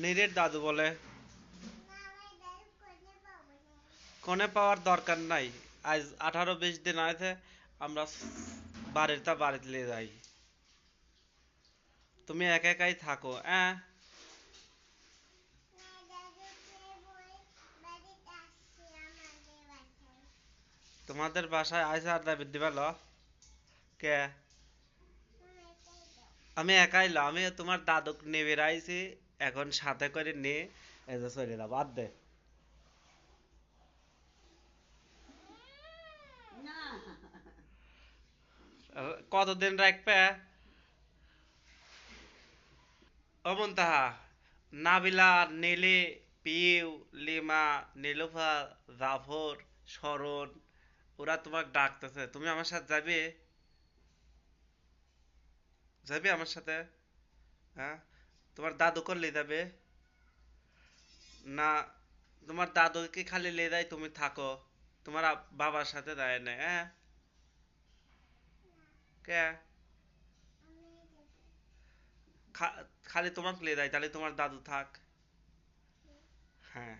নিরের দাদু বলে কোনে পাওয়ার দরকার নাই। আজ 18-20 দিন আছে আমরা বাড়িতে নিয়ে যাই। তুমি একা একাই থাকো তোমাদের বাসায় আইসা আড্ডা দিবা ল? কে? আমি একাই ল, আমি তোমার দাদুক নিয়ে বেড়াইছি, এখন সাথে করে নিয়ে এই যে চলে যাবো। বাদ দে। কতদিন রাখবে? অমন তাহা নাবিলা, নীলি, পিউ, লিমা, নীলুফা, জাফর, শরণ, ওরা তোমাকে ডাকতেছে, তুমি আমার সাথে যাবে? যাবে আমার সাথে? হ্যাঁ? তোমার দাদু করলে যাবে? না, তোমার দাদুকে খালি লে যায়, তুমি থাকো, তোমার বাবার সাথে যায় না কে? খালি তোমাকে লে যায়, তাহলে তোমার দাদু থাক। হ্যাঁ।